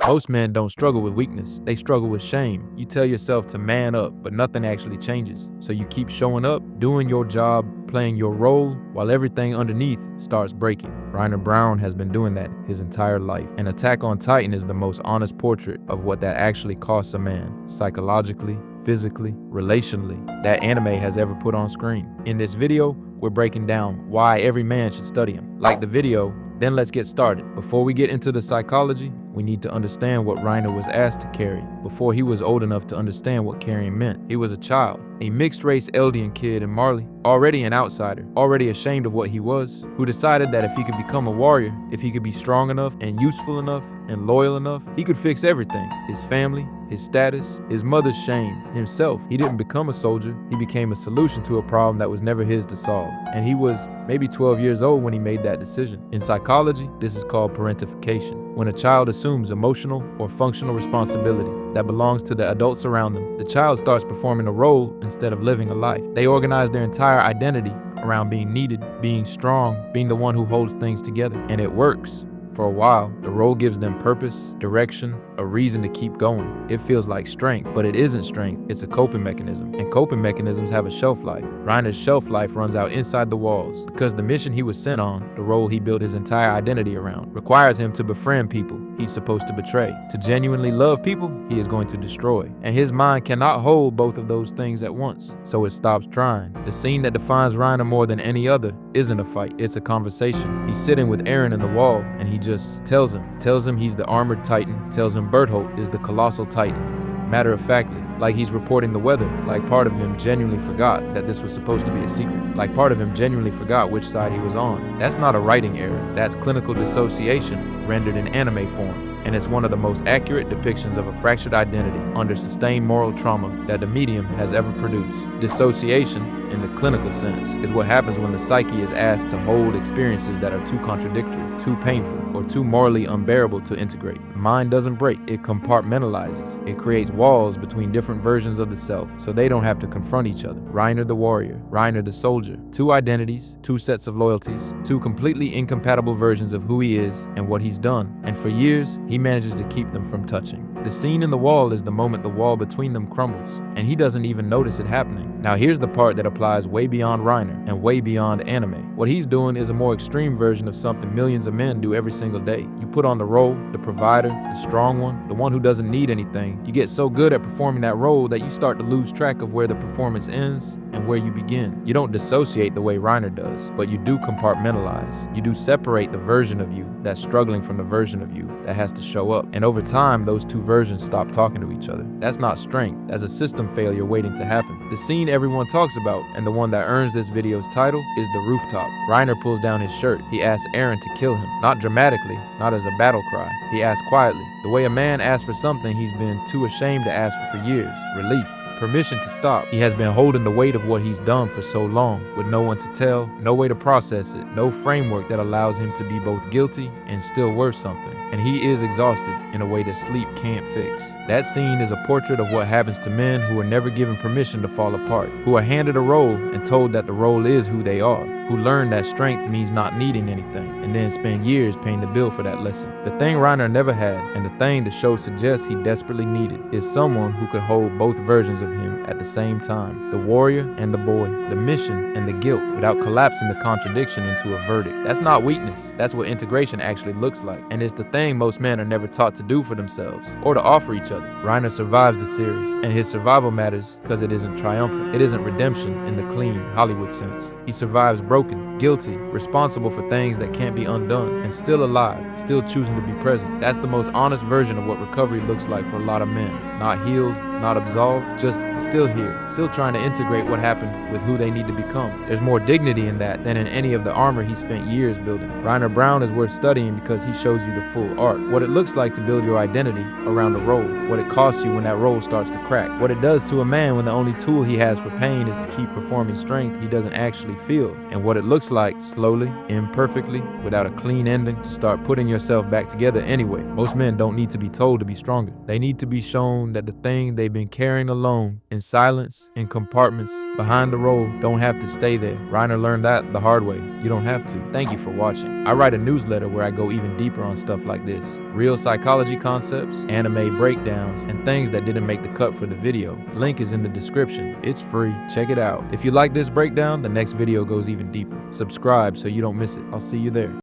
Most men don't struggle with weakness, they struggle with shame. You tell yourself to man up, but nothing actually changes. So you keep showing up, doing your job, playing your role, while everything underneath starts breaking. Reiner Braun has been doing that his entire life. And Attack on Titan is the most honest portrait of what that actually costs a man, psychologically, physically, relationally, that anime has ever put on screen. In this video, we're breaking down why every man should study him. Like the video, then let's get started. Before we get into the psychology, we need to understand what Reiner was asked to carry before he was old enough to understand what carrying meant. He was a child, a mixed-race Eldian kid in Marley, already an outsider, already ashamed of what he was, who decided that if he could become a warrior, if he could be strong enough and useful enough and loyal enough, he could fix everything. His family, his status, his mother's shame, himself. He didn't become a soldier, he became a solution to a problem that was never his to solve. And he was maybe 12 years old when he made that decision. In psychology, this is called parentification. When a child assumes emotional or functional responsibility that belongs to the adults around them, the child starts performing a role instead of living a life. They organize their entire identity around being needed, being strong, being the one who holds things together. And it works. For a while, the role gives them purpose, direction, a reason to keep going. It feels like strength, but it isn't strength, it's a coping mechanism. And coping mechanisms have a shelf life. Reiner's shelf life runs out inside the walls because the mission he was sent on, the role he built his entire identity around, requires him to befriend people he's supposed to betray. To genuinely love people, he is going to destroy. And his mind cannot hold both of those things at once, so it stops trying. The scene that defines Reiner more than any other isn't a fight, it's a conversation. He's sitting with Eren in the wall, and he just tells him he's the armored titan, tells him Bertholdt is the colossal titan. Matter-of-factly, like he's reporting the weather, like part of him genuinely forgot that this was supposed to be a secret. Like part of him genuinely forgot which side he was on. That's not a writing error, that's clinical dissociation rendered in anime form. And it's one of the most accurate depictions of a fractured identity under sustained moral trauma that the medium has ever produced. Dissociation, in the clinical sense, is what happens when the psyche is asked to hold experiences that are too contradictory, too painful, or too morally unbearable to integrate. The mind doesn't break, it compartmentalizes. It creates walls between different versions of the self, so they don't have to confront each other. Reiner the warrior, Reiner the soldier. Two identities, two sets of loyalties, two completely incompatible versions of who he is and what he's done. And for years, he manages to keep them from touching. The scene in the wall is the moment the wall between them crumbles, and he doesn't even notice it happening. Now here's the part that applies way beyond Reiner and way beyond anime. What he's doing is a more extreme version of something millions of men do every single day. You put on the role, the provider, the strong one, the one who doesn't need anything. You get so good at performing that role that you start to lose track of where the performance ends and where you begin. You don't dissociate the way Reiner does, but you do compartmentalize. You do separate the version of you that's struggling from the version of you that has to show up. And over time, those two versions stop talking to each other. That's not strength, that's a system failure waiting to happen. The scene everyone talks about, and the one that earns this video's title, is the rooftop. Reiner pulls down his shirt. He asks Eren to kill him. Not dramatically, not as a battle cry. He asks quietly, the way a man asks for something he's been too ashamed to ask for years. Relief. Permission to stop. He has been holding the weight of what he's done for so long, with no one to tell, no way to process it, no framework that allows him to be both guilty and still worth something. And he is exhausted in a way that sleep can't fix. That scene is a portrait of what happens to men who are never given permission to fall apart, who are handed a role and told that the role is who they are, who learn that strength means not needing anything, and then spend years paying the bill for that lesson. The thing Reiner never had, and the thing the show suggests he desperately needed, is someone who could hold both versions of him at the same time. The warrior and the boy, the mission and the guilt, without collapsing the contradiction into a verdict. That's not weakness, that's what integration actually looks like. And it's the thing most men are never taught to do for themselves, or to offer each other. Reiner survives the series, and his survival matters because it isn't triumphant. It isn't redemption in the clean Hollywood sense. He survives broken, guilty, responsible for things that can't be undone, and still alive, still choosing to be present. That's the most honest version of what recovery looks like for a lot of men. Not healed, not absolved, just still here, still trying to integrate what happened with who they need to become. There's more dignity in that than in any of the armor he spent years building. Reiner Braun is worth studying because he shows you the full art. What it looks like to build your identity around a role, what it costs you when that role starts to crack, what it does to a man when the only tool he has for pain is to keep performing strength he doesn't actually feel, and what it looks like, slowly, imperfectly, without a clean ending, to start putting yourself back together anyway. Most men don't need to be told to be stronger. They need to be shown that the thing they've been carrying alone, in silence, in compartments, behind the role, don't have to stay there. Reiner learned that the hard way. You don't have to. Thank you for watching. I write a newsletter where I go even deeper on stuff like this. real psychology concepts, anime breakdowns, and things that didn't make the cut for the video. Link is in the description. It's free. Check it out. If you like this breakdown, the next video goes even deeper. Subscribe so you don't miss it. I'll see you there.